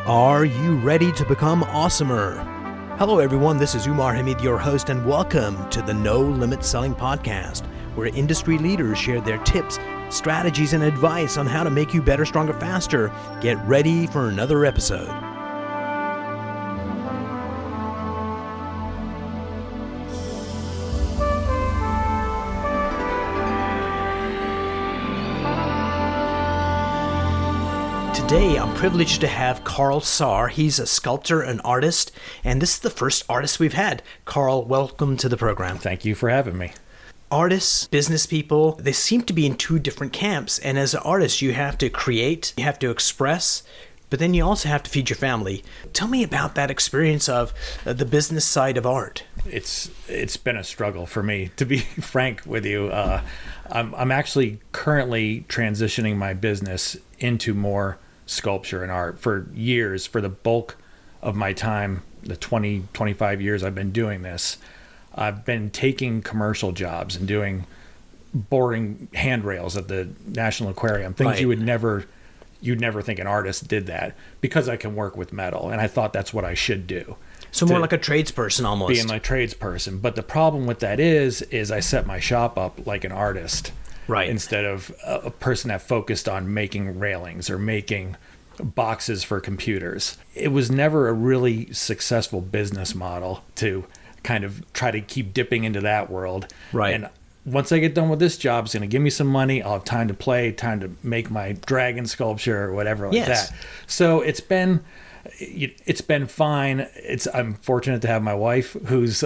Are you ready to become awesomer? Hello everyone, this is Umar Hamid, your host, and welcome to the No Limit Selling Podcast, where industry leaders share their tips, strategies, and advice on how to make you better, stronger, faster. Get ready for another episode. Today, I'm privileged to have Karl Saar. He's a sculptor and artist, and this is the first artist we've had. Karl, welcome to the program. Thank you for having me. Artists, business people, they seem to be in two different camps, and as an artist, you have to create, you have to express, but then you also have to feed your family. Tell me about that experience of the business side of art. It's been a struggle for me, to be frank with you. I'm actually currently transitioning my business into more sculpture and art. For years, for the bulk of my time, the 25 years I've been doing this, I've been taking commercial jobs and doing boring handrails at the National Aquarium, things Right. you'd never think an artist did that, because I can work with metal, and I thought that's what I should do. So more like a tradesperson almost. Being my tradesperson. But the problem with that is I set my shop up like an artist. Right. Instead of a person that focused on making railings or making boxes for computers. It was never a really successful business model to kind of try to keep dipping into that world. Right. And once I get done with this job, it's going to give me some money. I'll have time to play, time to make my dragon sculpture or whatever like that. So it's been fine. I'm fortunate to have my wife, who's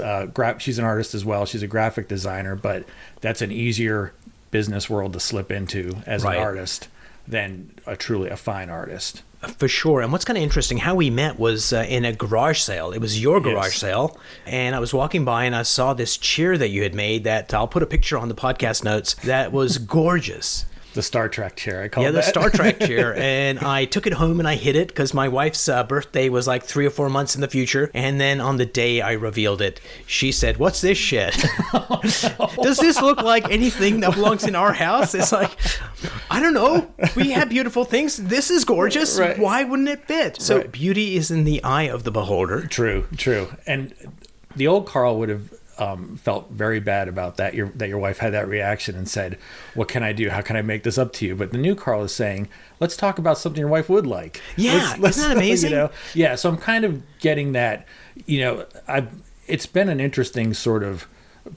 she's an artist as well. She's a graphic designer, but that's an easier business world to slip into as an artist than truly a fine artist. For sure. And what's kind of interesting, how we met was in a garage sale. It was your garage sale. And I was walking by and I saw this chair that you had made that I'll put a picture on the podcast notes that was gorgeous. The Star Trek chair, I call it. Yeah, the Star Trek chair. And I took it home and I hid it because my wife's birthday was like 3 or 4 months in the future. And then on the day I revealed it, she said, "What's this shit? Oh, no. Does this look like anything that belongs in our house?" It's like, I don't know. We have beautiful things. This is gorgeous. Right. Why wouldn't it fit? So beauty is in the eye of the beholder. True. And the old Karl would have felt very bad about that your wife had that reaction and said, "What can I do? How can I make this up to you?" But the new Karl is saying, "Let's talk about something your wife would like." Yeah, let's, isn't that amazing? Yeah, so I'm kind of getting that. It's been an interesting sort of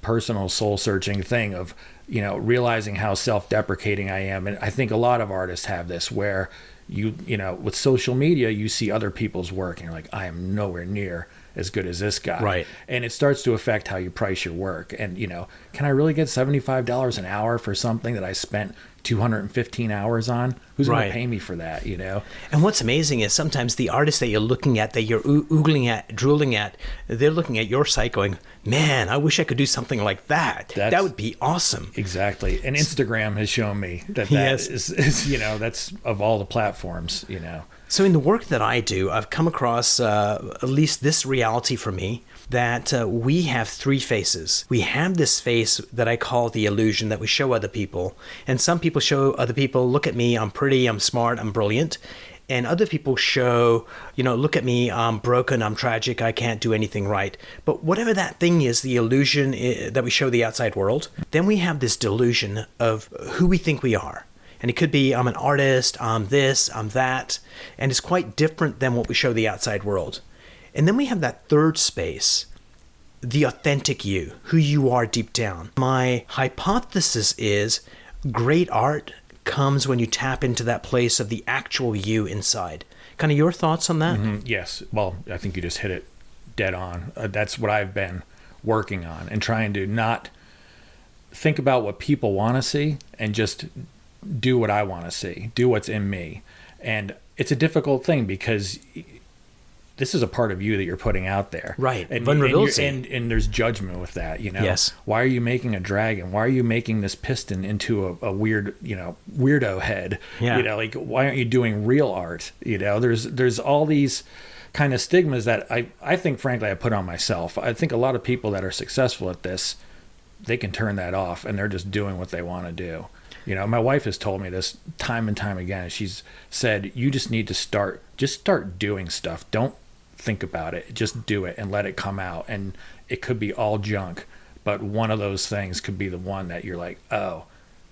personal soul-searching thing of realizing how self-deprecating I am, and I think a lot of artists have this where you with social media you see other people's work and you're like, I am nowhere near as good as this guy. Right. And it starts to affect how you price your work. And, can I really get $75 an hour for something that I spent 215 hours on? Who's going to pay me for that, And what's amazing is sometimes the artist that you're looking at, that you're oogling at, drooling at, they're looking at your site going, "Man, I wish I could do something like that. That would be awesome." Exactly. And Instagram has shown me that is that's of all the platforms, So in the work that I do, I've come across at least this reality for me, that we have three faces. We have this face that I call the illusion that we show other people. And some people show other people, "Look at me, I'm pretty, I'm smart, I'm brilliant." And other people show, "Look at me, I'm broken, I'm tragic, I can't do anything right." But whatever that thing is, the illusion that we show the outside world, then we have this delusion of who we think we are. And it could be, I'm an artist, I'm this, I'm that. And it's quite different than what we show the outside world. And then we have that third space, the authentic you, who you are deep down. My hypothesis is great art comes when you tap into that place of the actual you inside. Kind of your thoughts on that? Mm-hmm. Yes. Well, I think you just hit it dead on. That's what I've been working on, and trying to not think about what people want to see and just do what I want to see, do what's in me. And it's a difficult thing because this is a part of you that you're putting out there. Right. And Vulnerability. And there's judgment with that, Yes. Why are you making a dragon? Why are you making this piston into a weird, weirdo head? Yeah. Why aren't you doing real art? There's all these kind of stigmas that I think, frankly, I put on myself. I think a lot of people that are successful at this they can turn that off and they're just doing what they want to do. My wife has told me this time and time again. She's said, you just need to start doing stuff. Don't think about it. Just do it and let it come out. And it could be all junk, but one of those things could be the one that you're like, oh,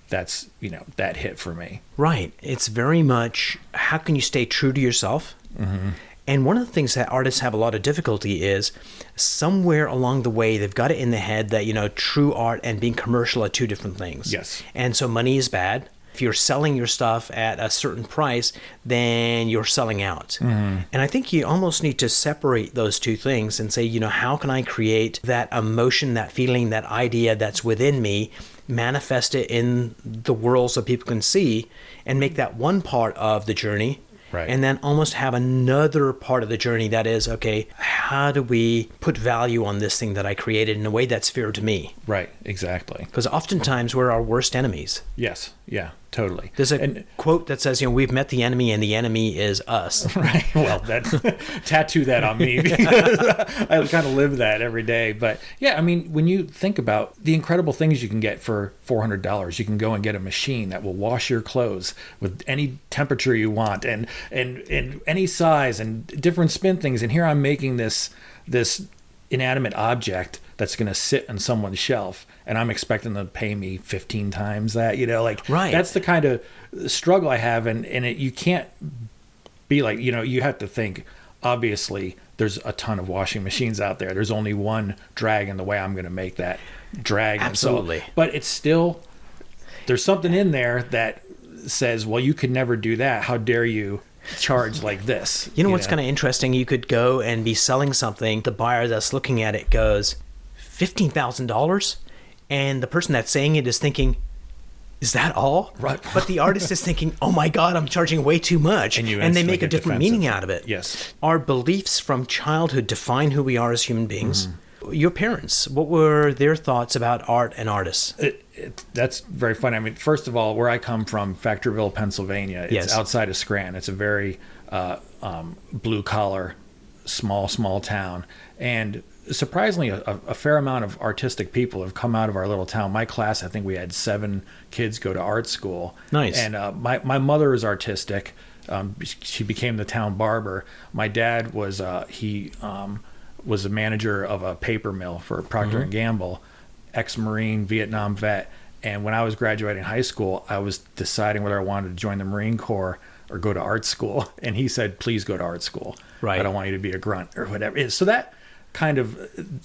that's, that hit for me. Right. It's very much, how can you stay true to yourself? Mm-hmm. And one of the things that artists have a lot of difficulty is somewhere along the way, they've got it in the head that, true art and being commercial are two different things. Yes. And so money is bad. If you're selling your stuff at a certain price, then you're selling out. Mm-hmm. And I think you almost need to separate those two things and say, how can I create that emotion, that feeling, that idea that's within me, manifest it in the world so people can see, and make that one part of the journey. Right. And then almost have another part of the journey that is, okay, how do we put value on this thing that I created in a way that's fair to me? Right, exactly. Because oftentimes we're our worst enemies. Yes, yeah, totally. There's a quote that says, we've met the enemy and the enemy is us. Right, well, tattoo that on me because I kind of live that every day. But yeah, I mean, when you think about the incredible things you can get for $400, you can go and get a machine that will wash your clothes with any temperature you want and any size and different spin things. And here I'm making this inanimate object that's going to sit on someone's shelf, and I'm expecting them to pay me 15 times that, right. That's the kind of struggle I have. And you can't be like, you have to think, obviously there's a ton of washing machines out there. There's only one drag in the way I'm going to make that drag. Absolutely. And so, but it's still, there's something in there that says, well, you could never do that. How dare you charge like this? What's kind of interesting? You could go and be selling something. The buyer that's looking at it goes, $15,000, and the person that's saying it is thinking, is that all? Right. But the artist is thinking, oh my God, I'm charging way too much. And they make a different meaning out of it. Yes. Our beliefs from childhood define who we are as human beings. Mm-hmm. Your parents, what were their thoughts about art and artists? That's very funny. I mean, first of all, where I come from, Factorville, Pennsylvania, it's outside of Scranton. It's a very blue-collar, small town. And surprisingly, a fair amount of artistic people have come out of our little town. My class, I think we had 7 kids go to art school. Nice. And my mother is artistic. She became the town barber. My dad was was a manager of a paper mill for Procter and Gamble, ex-Marine, Vietnam vet. And when I was graduating high school, I was deciding whether I wanted to join the Marine Corps or go to art school. And he said, please go to art school. Right. I don't want you to be a grunt or whatever. So that kind of,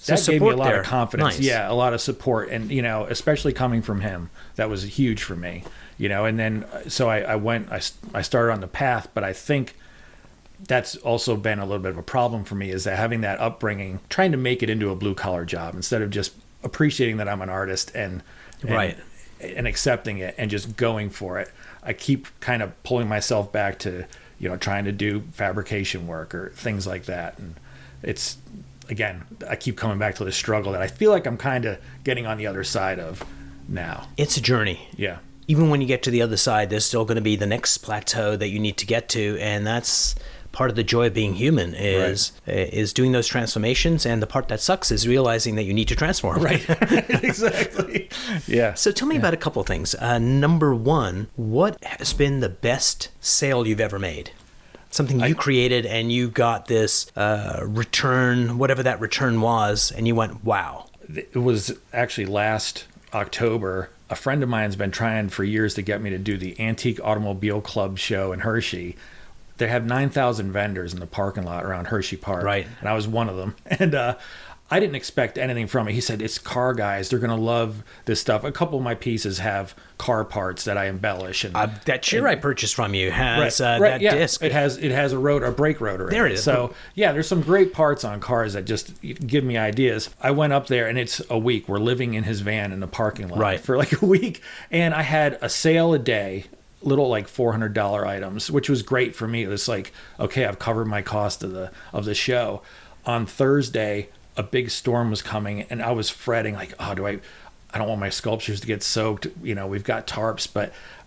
that gave me a lot of confidence. Nice. Yeah, a lot of support. And, especially coming from him, that was huge for me, and then, so I started on the path, but I think that's also been a little bit of a problem for me, is that having that upbringing, trying to make it into a blue collar job instead of just appreciating that I'm an artist and accepting it and just going for it. I keep kind of pulling myself back to, trying to do fabrication work or things like that. And it's, again, I keep coming back to the struggle that I feel like I'm kind of getting on the other side of now. It's a journey. Yeah. Even when you get to the other side, there's still going to be the next plateau that you need to get to. And that's part of the joy of being human is doing those transformations. And the part that sucks is realizing that you need to transform. Right. Exactly. Yeah. So tell me about a couple of things. Number one, what has been the best sale you've ever made? Something you created and you got this return, whatever that return was, and you went, wow. It was actually last October. A friend of mine's been trying for years to get me to do the Antique Automobile Club show in Hershey. They have 9,000 vendors in the parking lot around Hershey Park. Right. And I was one of them. And I didn't expect anything from it. He said, it's car guys. They're going to love this stuff. A couple of my pieces have car parts that I embellish. And that chair I purchased from you has that disc. It has a brake rotor in it. There it is. So, yeah, there's some great parts on cars that just give me ideas. I went up there, and it's a week. We're living in his van in the parking lot for like a week. And I had a sale a day, little like $400 items, which was great for me. It was like, okay, I've covered my cost of the show. On Thursday, a big storm was coming, and I was fretting like, I don't want my sculptures to get soaked. We've got tarps,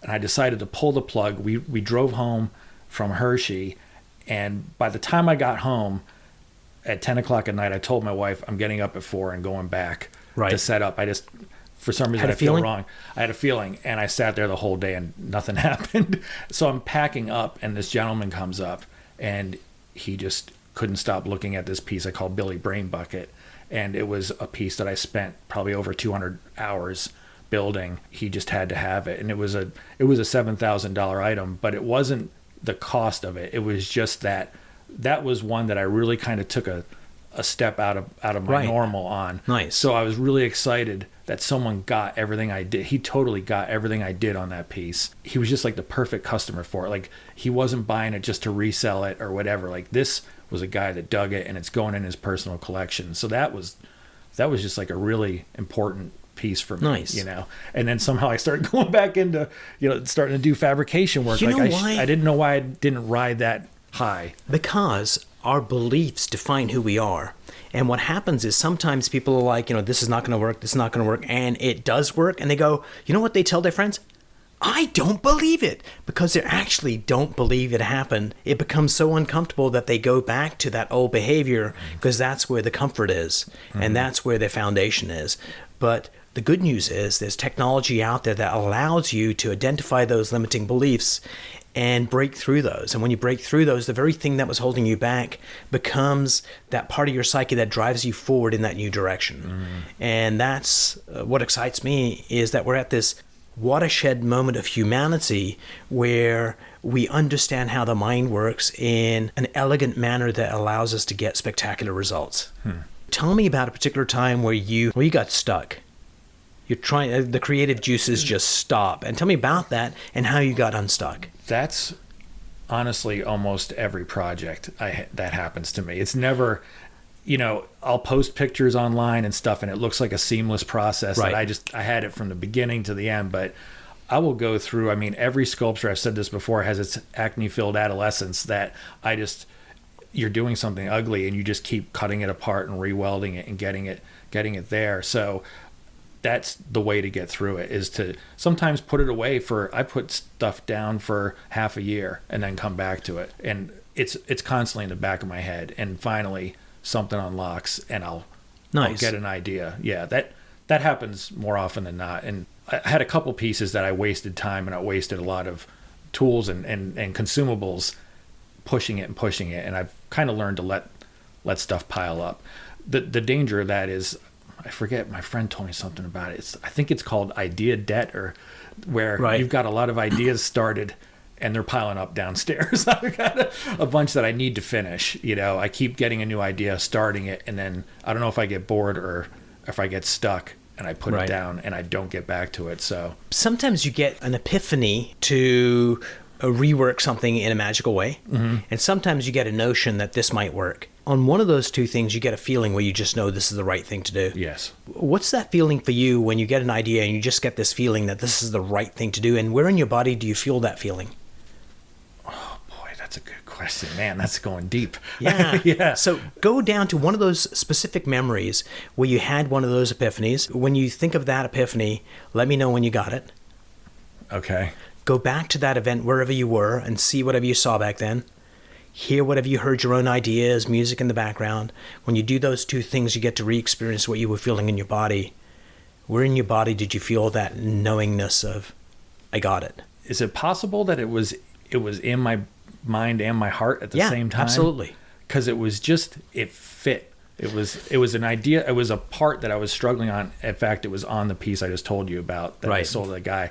and I decided to pull the plug. We drove home from Hershey, and by the time I got home at 10 o'clock at night, I told my wife I'm getting up at 4 and going back to set up. I just For some reason, I feel wrong. I had a feeling, and I sat there the whole day, and nothing happened. So I'm packing up, and this gentleman comes up, and he just couldn't stop looking at this piece I call Billy Brain Bucket, and it was a piece that I spent probably over 200 hours building. He just had to have it, and it was a $7,000 item, but it wasn't the cost of it. It was just that was one that I really kind of took a step out of my normal on. Nice. So I was really excited that someone got everything I did. He totally got everything I did on that piece. He was just like the perfect customer for it. Like, he wasn't buying it just to resell it or whatever. Like, this was a guy that dug it, and it's going in his personal collection. So that was just like a really important piece for me. Nice. And then somehow I started going back into, starting to do fabrication work. I didn't know why I didn't ride that high. Because our beliefs define who we are. And what happens is sometimes people are like, this is not going to work, this is not going to work, and it does work. And they go, you know what they tell their friends? I don't believe it. Because they actually don't believe it happened. It becomes so uncomfortable that they go back to that old behavior because that's where the comfort is. And that's where their foundation is. But the good news is there's technology out there that allows you to identify those limiting beliefs and break through those. And when you break through those, the very thing that was holding you back becomes that part of your psyche that drives you forward in that new direction. And that's what excites me, is that we're at this watershed moment of humanity where we understand how the mind works in an elegant manner that allows us to get spectacular results. Tell me about a particular time where you got stuck. You're trying, the creative juices just stop. And tell me about that and how you got unstuck. That's honestly almost every project that happens to me. It's never, I'll post pictures online and stuff, and it looks like a seamless process. Right. That I had it from the beginning to the end, but I will go through, every sculpture, I've said this before, has its acne-filled adolescence that you're doing something ugly and you just keep cutting it apart and re-welding it and getting it there. So that's the way to get through it, is to sometimes put it away I put stuff down for half a year and then come back to it. And it's constantly in the back of my head. And finally something unlocks and I'll get an idea. Yeah, that happens more often than not. And I had a couple pieces that I wasted time, and I wasted a lot of tools and consumables pushing it. And I've kind of learned to let stuff pile up. The danger of that is, I forget, my friend told me something about it. I think it's called idea debt, or where you've got a lot of ideas started and they're piling up downstairs. I've got a bunch that I need to finish. I keep getting a new idea, starting it, and then I don't know if I get bored or if I get stuck and I put it down and I don't get back to it. So sometimes you get an epiphany to rework something in a magical way. And sometimes you get a notion that this might work. On one of those two things, you get a feeling where you just know this is the right thing to do. Yes. What's that feeling for you when you get an idea and you just get this feeling that this is the right thing to do? And where in your body do you feel that feeling? Oh, boy, that's a good question. Man, that's going deep. Yeah. Yeah. So go down to one of those specific memories where you had one of those epiphanies. When you think of that epiphany, let me know when you got it. Okay. Go back to that event wherever you were and see whatever you saw back then. Hear whatever you heard, your own ideas, music in the background. When you do those two things, you get to re-experience what you were feeling in your body. Where in your body did you feel that knowingness of, I got it? Is it possible that it was in my mind and my heart at the same time? Absolutely. Because it fit. It was an idea. It was a part that I was struggling on. In fact, it was on the piece I just told you about that I sold to the guy.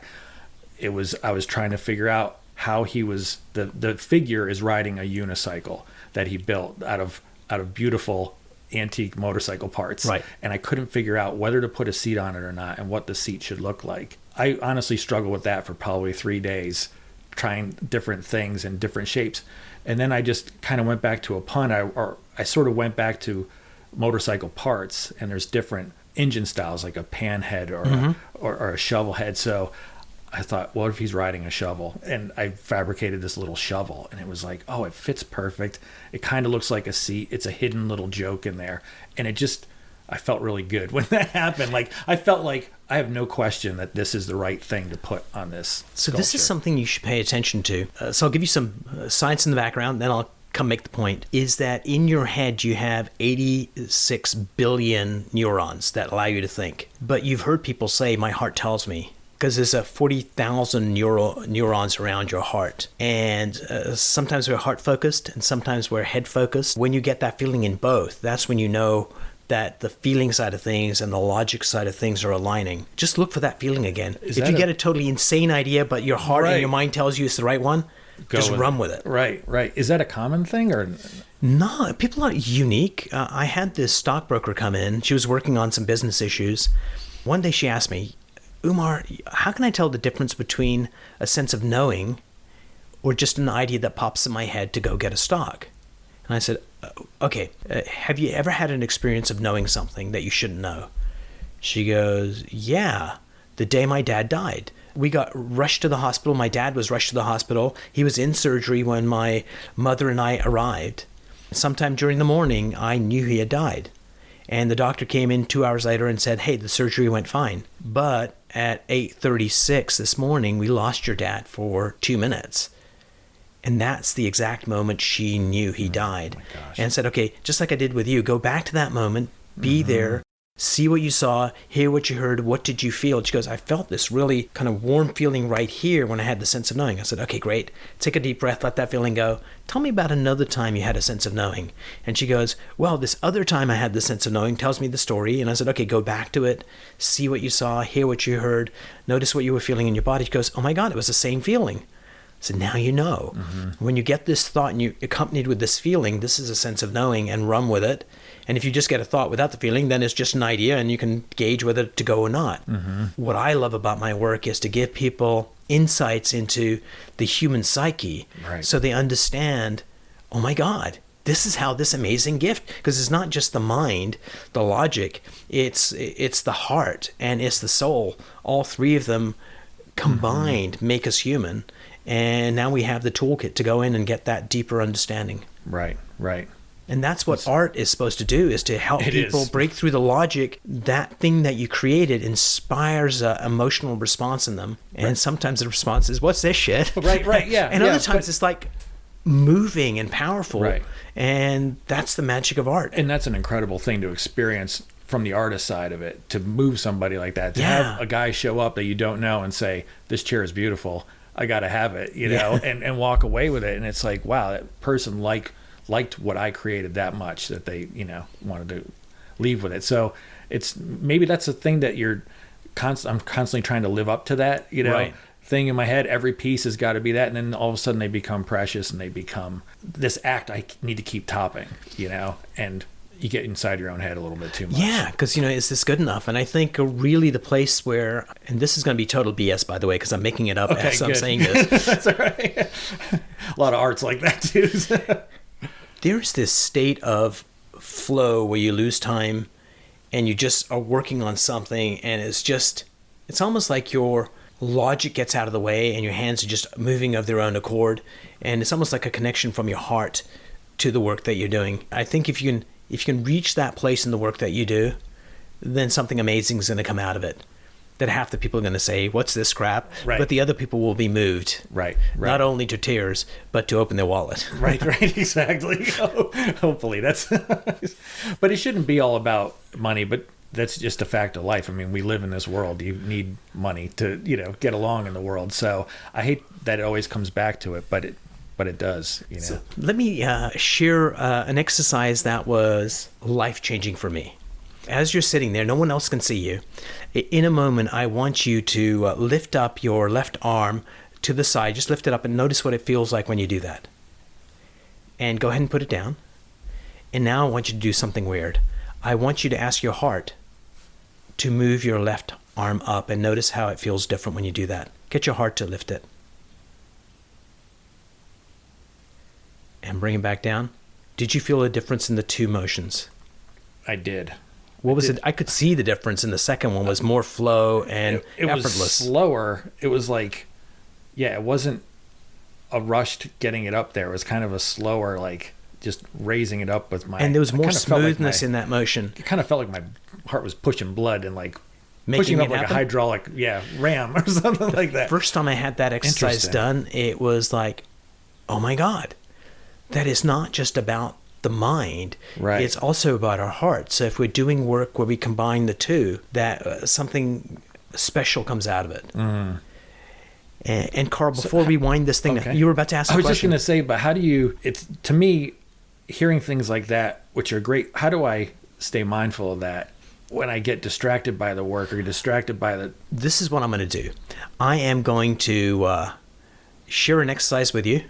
I was trying to figure out how he was, the figure is riding a unicycle that he built out of beautiful antique motorcycle parts. Right. And I couldn't figure out whether to put a seat on it or not and what the seat should look like. I honestly struggled with that for probably 3 days, trying different things in different shapes. And then I just kind of went back to a pun. I sort of went back to motorcycle parts, and there's different engine styles, like a pan head or a shovel head. So I thought, what if he's riding a shovel? And I fabricated this little shovel, and it was like, oh, it fits perfect. It kind of looks like a seat. It's a hidden little joke in there. And I felt really good when that happened. Like, I felt like I have no question that this is the right thing to put on this So sculpture. this is something you should pay attention to. So I'll give you some science in the background, then I'll come make the point, is that in your head you have 86 billion neurons that allow you to think. But you've heard people say, my heart tells me, because there's a 40,000 neurons around your heart. And sometimes we're heart focused and sometimes we're head focused. When you get that feeling in both, that's when you know that the feeling side of things and the logic side of things are aligning. Just look for that feeling again. If you get a totally insane idea, but your heart and your mind tells you it's the right one, just run with it. Right. Is that a common thing or? No, people are unique. I had this stockbroker come in. She was working on some business issues. One day she asked me, Umar, how can I tell the difference between a sense of knowing or just an idea that pops in my head to go get a stock? And I said, okay, have you ever had an experience of knowing something that you shouldn't know? She goes, yeah, the day my dad died. We got rushed to the hospital. My dad was rushed to the hospital. He was in surgery when my mother and I arrived. Sometime during the morning, I knew he had died. And the doctor came in 2 hours later and said, hey, the surgery went fine. But at 8:36 this morning, we lost your dad for 2 minutes. And that's the exact moment she knew he died. Oh my gosh. And said, okay, just like I did with you, go back to that moment, be there, see what you saw, hear what you heard, what did you feel? She goes, I felt this really kind of warm feeling right here when I had the sense of knowing. I said, okay, great. Take a deep breath, let that feeling go. Tell me about another time you had a sense of knowing. And she goes, well, this other time I had the sense of knowing, tells me the story. And I said, okay, go back to it, see what you saw, hear what you heard, notice what you were feeling in your body. She goes, oh my God, it was the same feeling. So now you know. When you get this thought and you're accompanied with this feeling, this is a sense of knowing, and run with it. And if you just get a thought without the feeling, then it's just an idea and you can gauge whether to go or not. What I love about my work is to give people insights into the human psyche, so they understand, oh my God, this is how this amazing gift, because it's not just the mind, the logic, it's the heart and it's the soul. All three of them combined make us human. And now we have the toolkit to go in and get that deeper understanding. Right. And that's what art is supposed to do, is to help people break through the logic. That thing that you created inspires an emotional response in them. And sometimes the response is, what's this shit? Right, yeah. And other times it's like moving and powerful. Right. And that's the magic of art. And that's an incredible thing to experience from the artist side of it, to move somebody like that, to have a guy show up that you don't know and say, this chair is beautiful, I got to have it, you know, and walk away with it. And it's like, wow, that person liked what I created that much that they, you know, wanted to leave with it. So it's, maybe that's the thing that I'm constantly trying to live up to, that, you know, thing in my head. Every piece has got to be that. And then all of a sudden they become precious and they become this act I need to keep topping, you know, and you get inside your own head a little bit too much. Yeah, because, you know, is this good enough? And I think really the place where, and this is going to be total BS, by the way, because I'm making it up as I'm saying this. That's all right. A lot of art's like that too. There's this state of flow where you lose time and you just are working on something, and it's almost like your logic gets out of the way and your hands are just moving of their own accord. And it's almost like a connection from your heart to the work that you're doing. I think if you can reach that place in the work that you do, then something amazing is going to come out of it. That half the people are going to say, what's this crap? Right. But the other people will be moved. Right. Not only to tears, but to open their wallet. Right, exactly. Hopefully that's, but it shouldn't be all about money, but that's just a fact of life. I mean, we live in this world. You need money to, you know, get along in the world. So I hate that it always comes back to it, but it does, you know. So let me share an exercise that was life-changing for me. As you're sitting there, no one else can see you. In a moment, I want you to lift up your left arm to the side. Just lift it up and notice what it feels like when you do that. And go ahead and put it down. And now I want you to do something weird. I want you to ask your heart to move your left arm up, and notice how it feels different when you do that. Get your heart to lift it. And bring it back down. Did you feel a difference in the two motions? I did. What was it? I could see the difference in the second one was more flow and it effortless. Was slower. It was like, yeah, it wasn't a rushed getting it up there. It was kind of a slower, like just raising it up with my. And there was more smoothness in that motion. It kind of felt like my heart was pushing blood and like making pushing up it like happen? A hydraulic, ram or something like that. First time I had that exercise done, it was like, oh my God. that is not just about the mind. Right. It's also about our heart. So if we're doing work where we combine the two, that something special comes out of it. And Karl, before we wind this thing, you were about to ask a question. I was just going to say, but how do you, it's, to me, hearing things like that, which are great, how do I stay mindful of that when I get distracted by the work or distracted by the... This is what I'm going to do. I am going to share an exercise with you.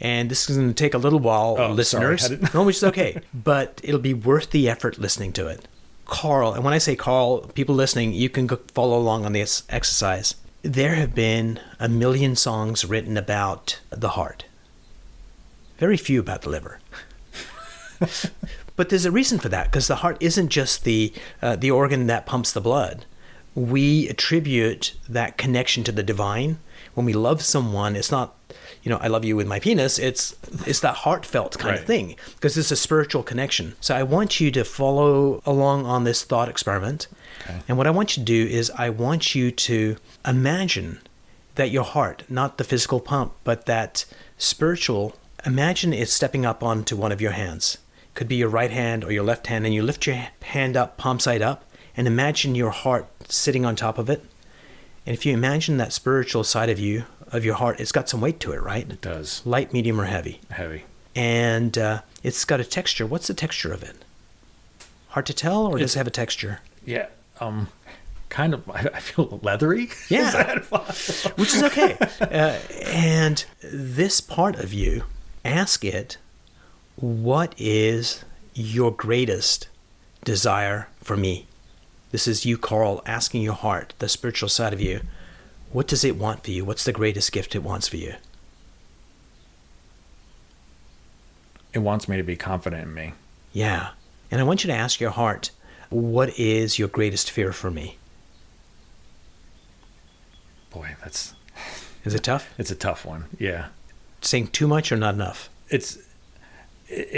And this is going to take a little while, listeners. Sorry, no, which is okay. But it'll be worth the effort listening to it. Karl, and when I say Karl, people listening, you can go follow along on this exercise. There have been 1 million songs written about the heart. Very few about the liver. But there's a reason for that, because the heart isn't just the organ that pumps the blood. We attribute that connection to the divine. When we love someone, it's not, I love you with my penis. It's that heartfelt kind of thing, because it's a spiritual connection. So I want you to follow along on this thought experiment. Okay. And what I want you to do is I want you to imagine that your heart, not the physical pump, but that spiritual, imagine it's stepping up onto one of your hands. It could be your right hand or your left hand, and you lift your hand up, palm side up, and imagine your heart sitting on top of it. And if you imagine that spiritual side of you, of your heart, it's got some weight to it, right? It does. Light, medium, or heavy? Heavy. And it's got a texture. What's the texture of it? Hard to tell, or does it have a texture? Yeah. Kind of, I feel leathery. Yeah. Which is okay. And this part of you, ask it, what is your greatest desire for me? This is you, Karl, asking your heart, the spiritual side of you, what does it want for you? What's the greatest gift it wants for you? It wants me to be confident in me. Yeah. And I want you to ask your heart, what is your greatest fear for me? Boy, that's... Is it tough? It's a tough one, yeah. Saying too much or not enough? It's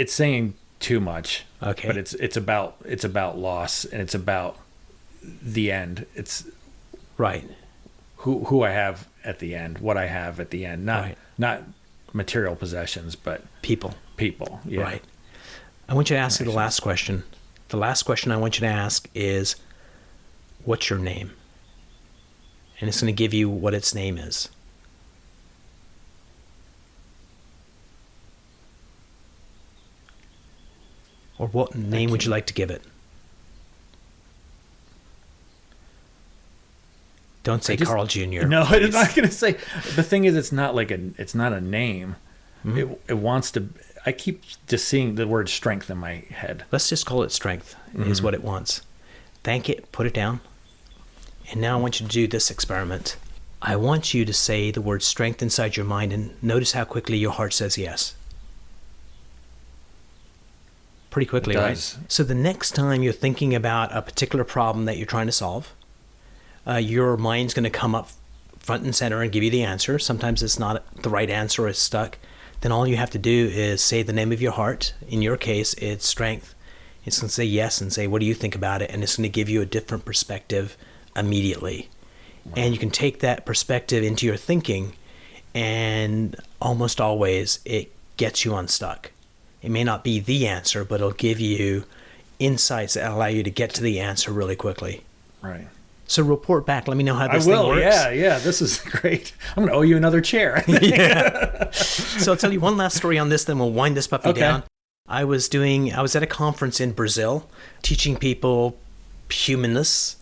saying too much. Okay. But it's about loss, and it's about the end. It's right. Who I have at the end, what I have at the end, not material possessions, but people. Yeah. Right. I want you to ask you the last question. The last question I want you to ask is, what's your name? And it's going to give you what its name is. Or what name would you like to give it? Don't say Karl Jr. No, I'm not going to say. The thing is, it's not a name. Mm-hmm. It wants to. I keep just seeing the word strength in my head. Let's just call it strength, is what it wants. Thank it, put it down. And now I want you to do this experiment. I want you to say the word strength inside your mind, and notice how quickly your heart says yes. Pretty quickly, right? So the next time you're thinking about a particular problem that you're trying to solve, your mind's going to come up front and center and give you the answer. Sometimes it's not the right answer, or it's stuck. Then all you have to do is say the name of your heart. In your case, it's strength. It's going to say yes and say, what do you think about it? And it's going to give you a different perspective immediately. Wow. And you can take that perspective into your thinking, and almost always it gets you unstuck. It may not be the answer, but it'll give you insights that allow you to get to the answer really quickly. Right. So report back. Let me know how this thing works. Yeah. This is great. I'm going to owe you another chair. Yeah. So I'll tell you one last story on this, then we'll wind this puppy down. I was at a conference in Brazil teaching people humanness,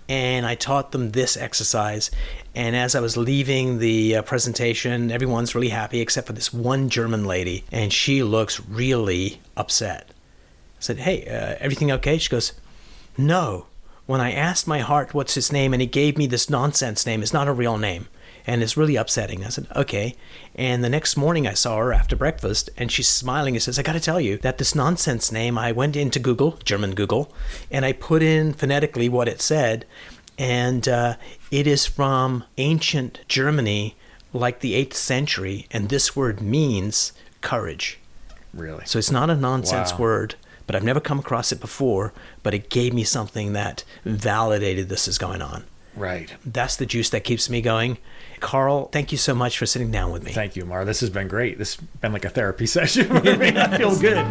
and I taught them this exercise. And as I was leaving the presentation, everyone's really happy except for this one German lady, and she looks really upset. I said, hey, everything okay? She goes, no. When I asked my heart what's his name, and he gave me this nonsense name, it's not a real name. And it's really upsetting. I said, okay. And the next morning I saw her after breakfast, and she's smiling and says, I got to tell you that this nonsense name, I went into Google, German Google, and I put in phonetically what it said, and it is from ancient Germany, like the 8th century, and this word means courage. Really? So it's not a nonsense word, but I've never come across it before, but it gave me something that validated this is going on. Right. That's the juice that keeps me going. Karl, thank you so much for sitting down with me. Thank you, Mar. This has been great. This has been like a therapy session for me. I feel good.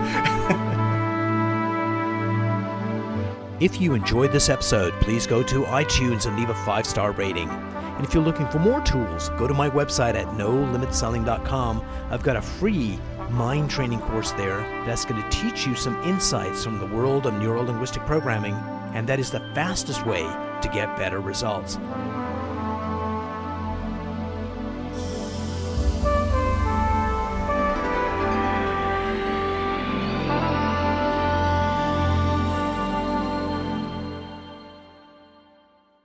If you enjoyed this episode, please go to iTunes and leave a 5-star rating. And if you're looking for more tools, go to my website at nolimitselling.com. I've got a free mind training course there that's going to teach you some insights from the world of neuro-linguistic programming, and that is the fastest way to get better results.